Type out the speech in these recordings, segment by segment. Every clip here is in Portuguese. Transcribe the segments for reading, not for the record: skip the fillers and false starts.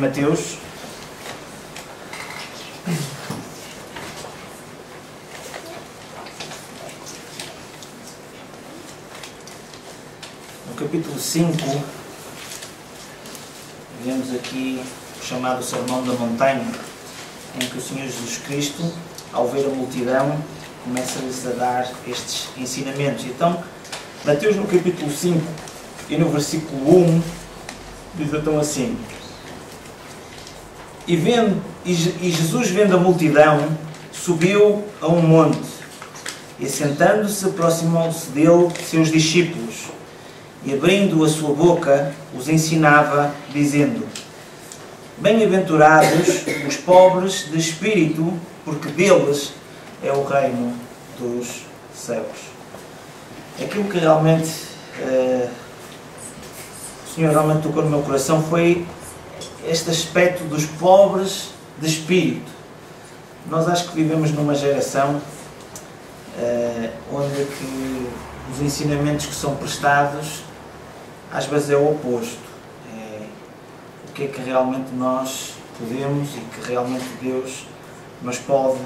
Mateus. No capítulo 5, vemos aqui o chamado Sermão da Montanha, em que o Senhor Jesus Cristo, ao ver a multidão, começa-lhes a dar estes ensinamentos. Então, Mateus no capítulo 5 e no versículo 1, diz então assim: E Jesus, vendo a multidão, subiu a um monte, e assentando-se, aproximou-se dele seus discípulos, e abrindo a sua boca, os ensinava, dizendo: Bem-aventurados os pobres de espírito, porque deles é o reino dos céus. Aquilo que realmente o Senhor realmente tocou no meu coração foi este aspecto dos pobres de espírito. Nós acho que vivemos numa geração onde que os ensinamentos que são prestados às vezes é o oposto. O que é que realmente nós podemos e que realmente Deus nos pode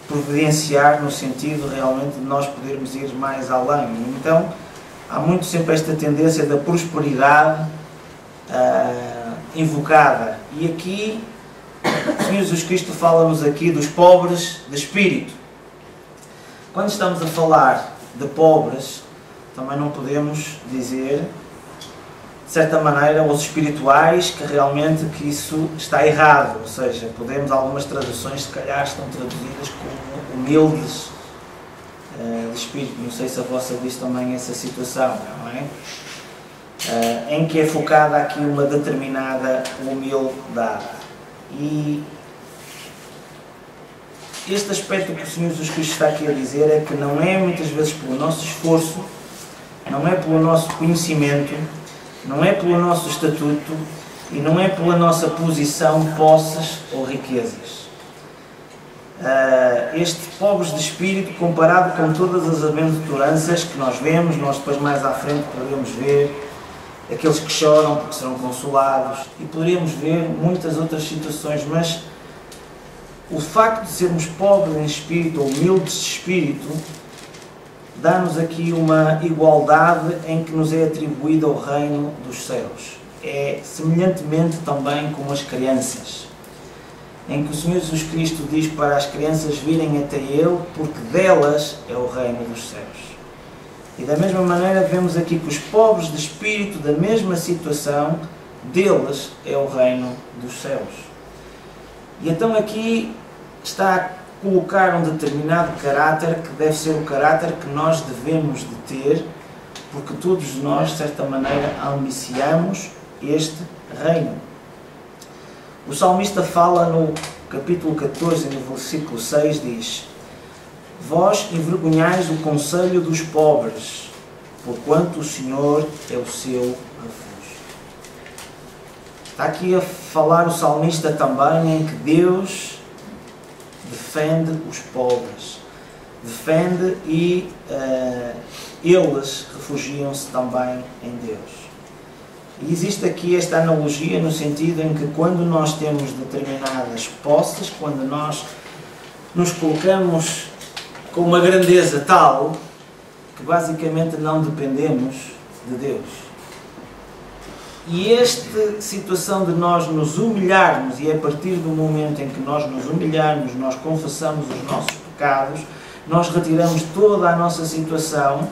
providenciar no sentido realmente de nós podermos ir mais além. Então, há muito sempre esta tendência da prosperidade invocada. E aqui, o Senhor Jesus Cristo fala-nos aqui dos pobres de espírito. Quando estamos a falar de pobres, também não podemos dizer, de certa maneira, aos espirituais, que realmente que isso está errado. Ou seja, podemos, algumas traduções, se calhar, estão traduzidas como humildes de espírito. Não sei se a vossa diz também essa situação, não é? Em que é focada aqui uma determinada humildade. E este aspecto que o Senhor Jesus Cristo está aqui a dizer é que não é muitas vezes pelo nosso esforço, não é pelo nosso conhecimento, não é pelo nosso estatuto e não é pela nossa posição, posses ou riquezas. Este pobres de espírito, comparado com todas as aventuranças que nós vemos, nós depois mais à frente poderíamos ver aqueles que choram porque serão consolados e poderíamos ver muitas outras situações, mas o facto de sermos pobres em espírito ou humildes de espírito dá-nos aqui uma igualdade em que nos é atribuído o reino dos céus. É semelhantemente também como as crianças, em que o Senhor Jesus Cristo diz para as crianças virem até Ele, porque delas é o reino dos céus. E da mesma maneira vemos aqui que os pobres de espírito, da mesma situação, deles é o reino dos céus. E então aqui está a colocar um determinado caráter que deve ser o caráter que nós devemos de ter, porque todos nós, de certa maneira, ambiciamos este reino. O salmista fala no capítulo 14, no versículo 6, diz: Vós envergonhais o conselho dos pobres, porquanto o Senhor é o seu refúgio. Está aqui a falar o salmista também em que Deus defende os pobres, defende e eles refugiam-se também em Deus. E existe aqui esta analogia no sentido em que quando nós temos determinadas posses, quando nós nos colocamos com uma grandeza tal que basicamente não dependemos de Deus. E esta situação de nós nos humilharmos, e é a partir do momento em que nós nos humilharmos, nós confessamos os nossos pecados, nós retiramos toda a nossa situação,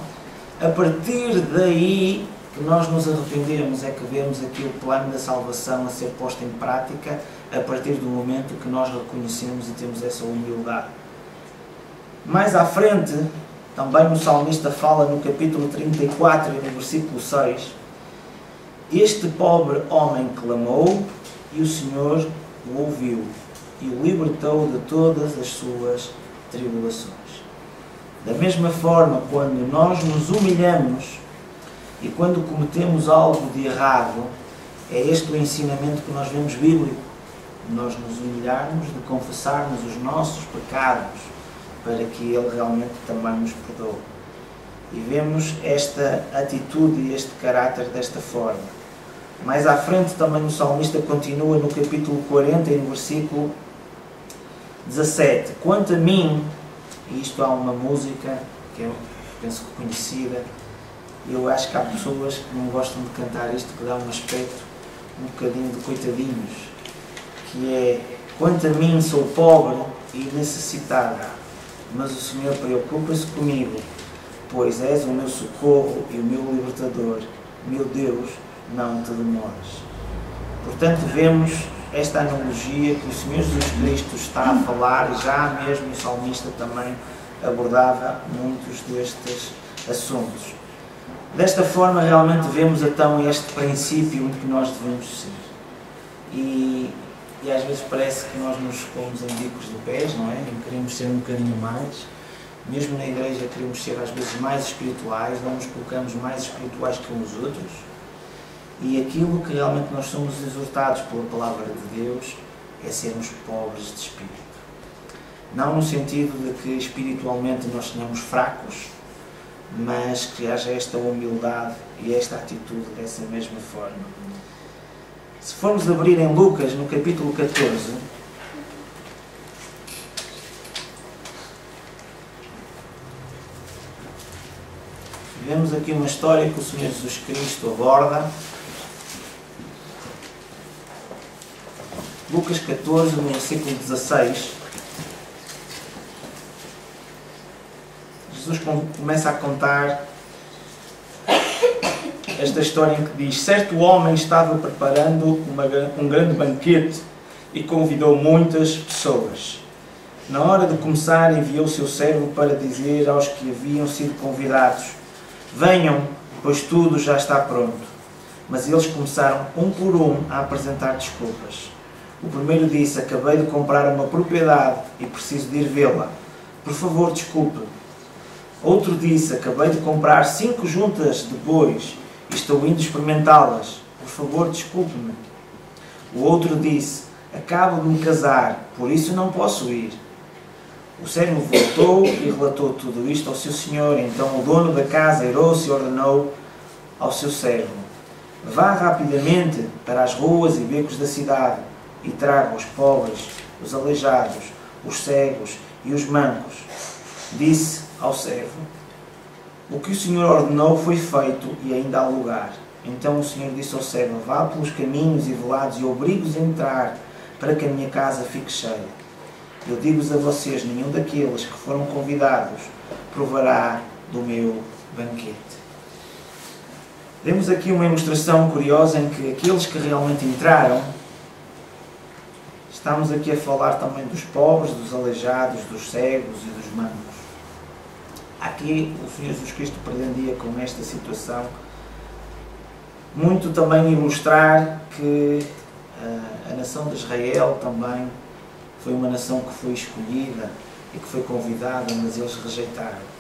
a partir daí que nós nos arrependemos, é que vemos aqui o plano da salvação a ser posto em prática, a partir do momento que nós reconhecemos e temos essa humildade. Mais à frente, também o salmista fala no capítulo 34 e no versículo 6, Este pobre homem clamou e o Senhor o ouviu e o libertou de todas as suas tribulações. Da mesma forma, quando nós nos humilhamos e quando cometemos algo de errado, é este o ensinamento que nós vemos bíblico. Nós nos humilharmos, de confessarmos os nossos pecados, para que Ele realmente também nos perdoe. E vemos esta atitude e este caráter desta forma. Mais à frente também o salmista continua no capítulo 40 e no versículo 17. Quanto a mim, e isto há uma música que eu penso que conhecida, eu acho que há pessoas que não gostam de cantar isto, que dá um aspecto um bocadinho de coitadinhos, que é: quanto a mim, sou pobre e necessitado, mas o Senhor preocupa-se comigo, pois és o meu socorro e o meu libertador. Meu Deus, não te demores. Portanto, vemos esta analogia que o Senhor Jesus Cristo está a falar, e já mesmo o salmista também abordava muitos destes assuntos. Desta forma, realmente vemos então este princípio que nós devemos ser. E às vezes parece que nós nos pomos em bicos de pés, não é? E queremos ser um bocadinho mais. Mesmo na igreja queremos ser às vezes mais espirituais, não nos colocamos mais espirituais que uns outros. E aquilo que realmente nós somos exortados pela palavra de Deus é sermos pobres de espírito. Não no sentido de que espiritualmente nós tenhamos fracos, mas que haja esta humildade e esta atitude dessa mesma forma. Se formos abrir em Lucas, no capítulo 14, vemos aqui uma história que o Senhor Jesus Cristo aborda. Lucas 14, no versículo 16, Jesus começa a contar esta história em que diz: certo homem estava preparando um grande banquete e convidou muitas pessoas. Na hora de começar, enviou o seu servo para dizer aos que haviam sido convidados: venham, pois tudo já está pronto. Mas eles começaram, um por um, a apresentar desculpas. O primeiro disse: acabei de comprar uma propriedade e preciso de ir vê-la. Por favor, desculpe. Outro disse: acabei de comprar 5 juntas de bois e estou indo experimentá-las. Por favor, desculpe-me. O outro disse: acabo de me casar, por isso não posso ir. O servo voltou e relatou tudo isto ao seu senhor. Então o dono da casa irou-se e ordenou ao seu servo: vá rapidamente para as ruas e becos da cidade e traga os pobres, os aleijados, os cegos e os mancos. Disse ao servo: o que o senhor ordenou foi feito e ainda há lugar. Então o senhor disse ao servo: vá pelos caminhos e velados e obrigue-os a entrar, para que a minha casa fique cheia. Eu digo-vos a vocês, nenhum daqueles que foram convidados provará do meu banquete. Temos aqui uma ilustração curiosa em que aqueles que realmente entraram, estamos aqui a falar também dos pobres, dos aleijados, dos cegos e dos mancos. Aqui o Senhor Jesus Cristo pretendia com esta situação muito também ilustrar que a nação de Israel também foi uma nação que foi escolhida e que foi convidada, mas eles rejeitaram.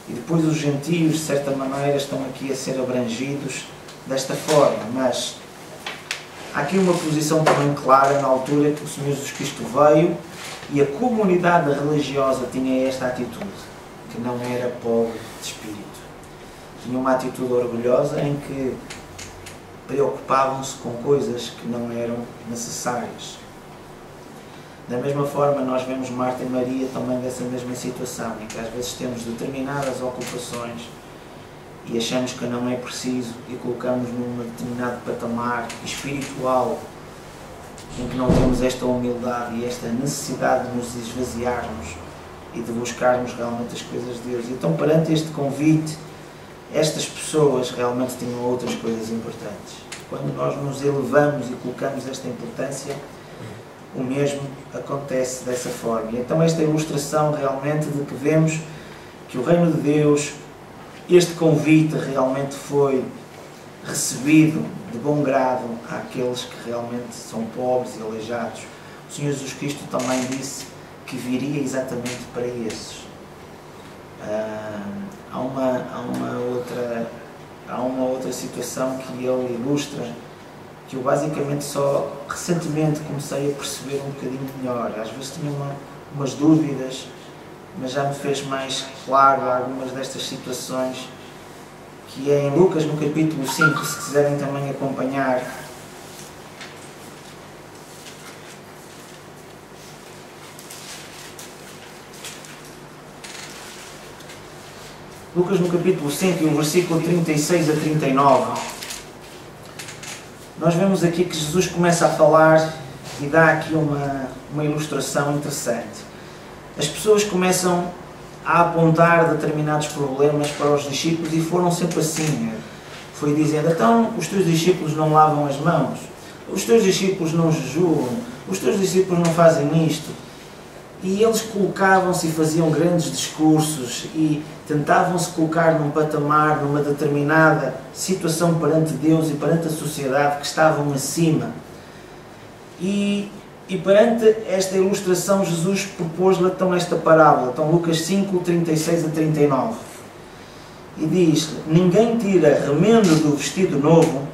E depois os gentios, de certa maneira, estão aqui a ser abrangidos desta forma, mas há aqui uma posição também clara na altura que o Senhor Jesus Cristo veio e a comunidade religiosa tinha esta atitude, que não era pobre de espírito. Tinha uma atitude orgulhosa em que preocupavam-se com coisas que não eram necessárias. Da mesma forma, nós vemos Marta e Maria também dessa mesma situação, em que às vezes temos determinadas ocupações e achamos que não é preciso e colocamos num determinado patamar espiritual em que não temos esta humildade e esta necessidade de nos esvaziarmos e de buscarmos realmente as coisas de Deus. Então, perante este convite, estas pessoas realmente tinham outras coisas importantes. Quando nós nos elevamos e colocamos esta importância, o mesmo acontece dessa forma. E então esta ilustração realmente de que vemos que o reino de Deus, este convite realmente foi recebido de bom grado àqueles que realmente são pobres e aleijados. O Senhor Jesus Cristo também disse que viria exatamente para esses. Há uma outra situação que ele ilustra, que eu basicamente só recentemente comecei a perceber um bocadinho melhor. Às vezes tinha umas dúvidas, mas já me fez mais claro algumas destas situações, que é em Lucas, no capítulo 5, se quiserem também acompanhar. Lucas no capítulo 5, e o versículo 36 a 39, nós vemos aqui que Jesus começa a falar e dá aqui uma ilustração interessante. As pessoas começam a apontar determinados problemas para os discípulos e foram sempre assim. Foi dizendo, então os teus discípulos não lavam as mãos, os teus discípulos não jejuam, os teus discípulos não fazem isto. E eles colocavam-se e faziam grandes discursos e tentavam-se colocar num patamar, numa determinada situação perante Deus e perante a sociedade que estavam acima. E perante esta ilustração, Jesus propôs-lhe então esta parábola, então Lucas 5, 36 a 39. E diz, ninguém tira remendo do vestido novo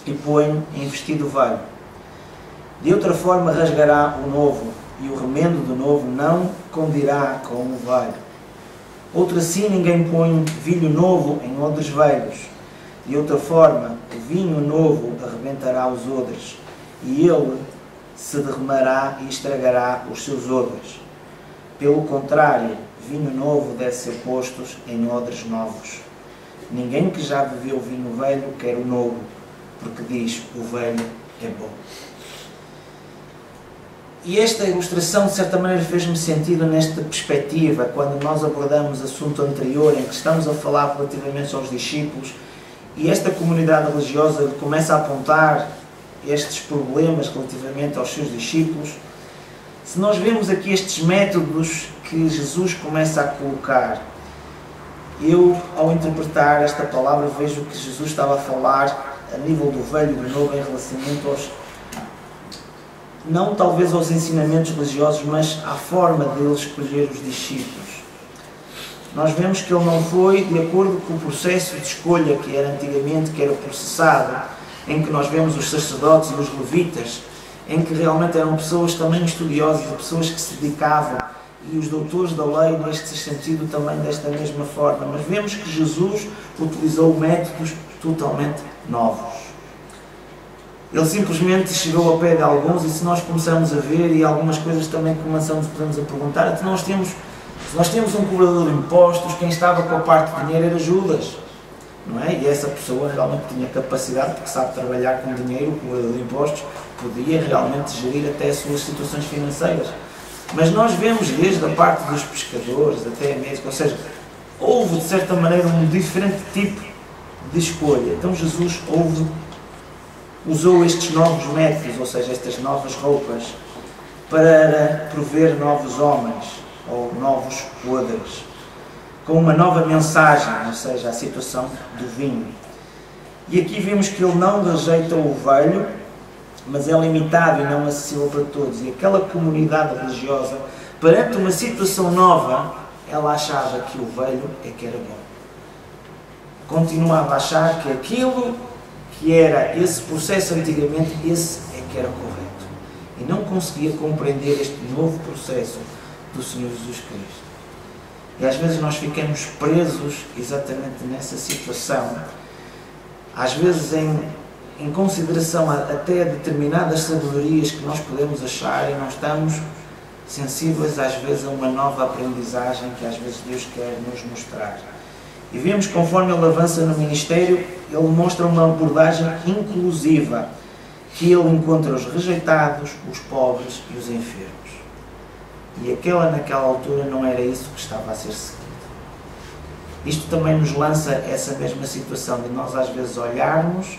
e põe em vestido velho. De outra forma rasgará o novo, e o remendo do novo não condirá com o velho. Outra assim ninguém põe vinho novo em odres velhos. De outra forma, o vinho novo arrebentará os odres, e ele se derramará e estragará os seus odres. Pelo contrário, vinho novo deve ser posto em odres novos. Ninguém que já bebeu vinho velho quer o novo, porque diz, o velho é bom. E esta ilustração, de certa maneira, fez-me sentido nesta perspectiva, quando nós abordamos o assunto anterior, em que estamos a falar relativamente aos discípulos, e esta comunidade religiosa começa a apontar estes problemas relativamente aos seus discípulos. Se nós vemos aqui estes métodos que Jesus começa a colocar, eu, ao interpretar esta palavra, vejo que Jesus estava a falar a nível do velho e do novo em relacionamento aos, não talvez aos ensinamentos religiosos, mas à forma de ele escolher os discípulos. Nós vemos que ele não foi de acordo com o processo de escolha que era antigamente, que era processado, em que nós vemos os sacerdotes e os levitas, em que realmente eram pessoas também estudiosas, pessoas que se dedicavam, e os doutores da lei neste sentido também desta mesma forma. Mas vemos que Jesus utilizou métodos totalmente novos. Ele simplesmente chegou ao pé de alguns, e se nós começamos a ver, e algumas coisas também podemos a perguntar, então nós temos um cobrador de impostos, quem estava com a parte de dinheiro era Judas, não é? E essa pessoa realmente tinha capacidade, porque sabe trabalhar com dinheiro, o cobrador de impostos podia realmente gerir até as suas situações financeiras. Mas nós vemos desde a parte dos pescadores até mesmo, ou seja, houve de certa maneira um diferente tipo de escolha. Então Jesus usou estes novos métodos, ou seja, estas novas roupas, para prover novos homens, ou novos odres, com uma nova mensagem, ou seja, a situação do vinho. E aqui vimos que ele não rejeita o velho, mas é limitado e não acessível para todos. E aquela comunidade religiosa, perante uma situação nova, ela achava que o velho é que era bom. Continuava a achar que aquilo que era esse processo antigamente, esse é que era correto. E não conseguia compreender este novo processo do Senhor Jesus Cristo. E às vezes nós ficamos presos exatamente nessa situação, às vezes em consideração até a determinadas sabedorias que nós podemos achar, e não estamos sensíveis às vezes a uma nova aprendizagem que às vezes Deus quer nos mostrar. E vemos que conforme ele avança no ministério, ele mostra uma abordagem inclusiva, que ele encontra os rejeitados, os pobres e os enfermos. E naquela altura não era isso que estava a ser seguido. Isto também nos lança essa mesma situação de nós às vezes olharmos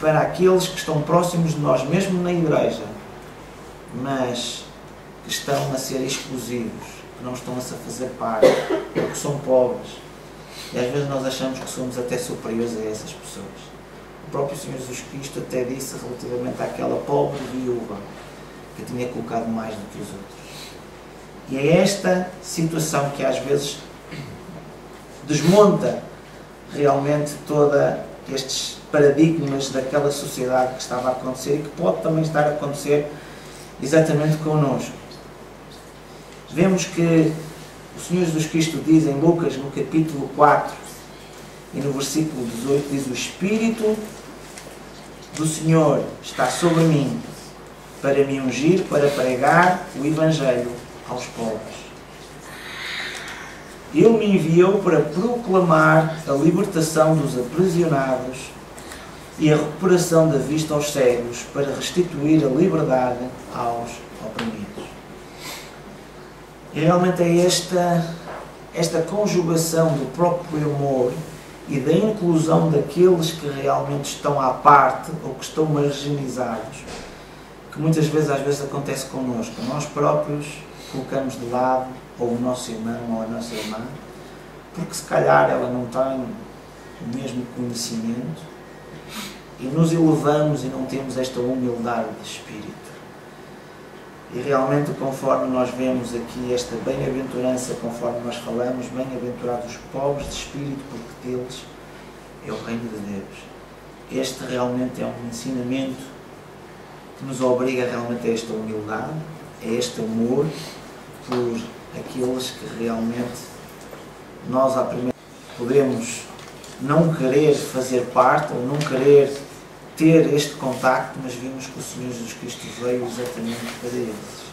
para aqueles que estão próximos de nós, mesmo na igreja, mas que estão a ser exclusivos, que não estão a se fazer parte, porque são pobres. E às vezes nós achamos que somos até superiores a essas pessoas. O próprio Senhor Jesus Cristo até disse relativamente àquela pobre viúva que tinha colocado mais do que os outros. E é esta situação que às vezes desmonta realmente todos estes paradigmas daquela sociedade que estava a acontecer e que pode também estar a acontecer exatamente connosco. Vemos que o Senhor Jesus Cristo diz em Lucas, no capítulo 4, E no versículo 18 diz: o Espírito do Senhor está sobre mim, para me ungir, para pregar o Evangelho aos pobres. Ele me enviou para proclamar a libertação dos aprisionados e a recuperação da vista aos cegos, para restituir a liberdade aos oprimidos. E realmente é esta conjugação do próprio amor e da inclusão daqueles que realmente estão à parte ou que estão marginalizados, que muitas vezes, às vezes acontece connosco. Nós próprios colocamos de lado ou o nosso irmão ou a nossa irmã, porque se calhar ela não tem o mesmo conhecimento, e nos elevamos e não temos esta humildade de espírito. E realmente, conforme nós vemos aqui esta bem-aventurança, conforme nós falamos, bem-aventurados os pobres de espírito, porque deles é o reino de Deus. Este realmente é um ensinamento que nos obriga realmente a esta humildade, a este amor por aqueles que realmente nós, à primeira, podemos não querer fazer parte ou não querer ter este contacto, mas vimos que o Senhor Jesus Cristo veio exatamente para eles.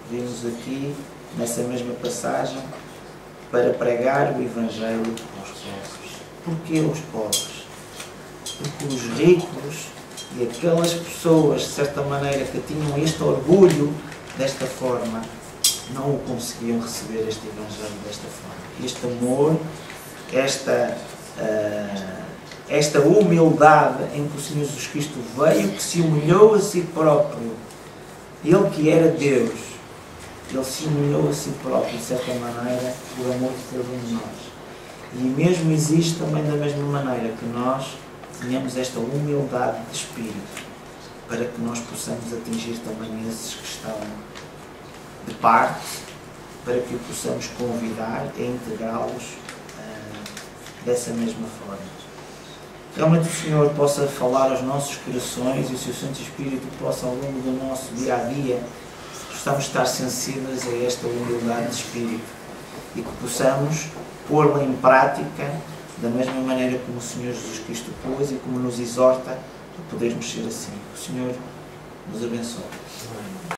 Vimos aqui, nessa mesma passagem, para pregar o Evangelho aos pobres. Porquê os pobres? Porque os ricos e aquelas pessoas, de certa maneira, que tinham este orgulho desta forma, não o conseguiam receber, este Evangelho desta forma. Este amor, esta humildade em que o Senhor Jesus Cristo veio, que se humilhou a si próprio. Ele que era Deus, Ele se humilhou a si próprio, de certa maneira, por amor de cada um de nós. E mesmo existe também da mesma maneira que nós tenhamos esta humildade de espírito, para que nós possamos atingir também esses que estão de parte, para que o possamos convidar e integrá-los dessa mesma forma. Realmente o Senhor possa falar aos nossos corações e o seu Santo Espírito possa, ao longo do nosso dia a dia, possamos estar sensíveis a esta humildade de espírito e que possamos pô-la em prática da mesma maneira como o Senhor Jesus Cristo pôs e como nos exorta a podermos ser assim. O Senhor nos abençoe.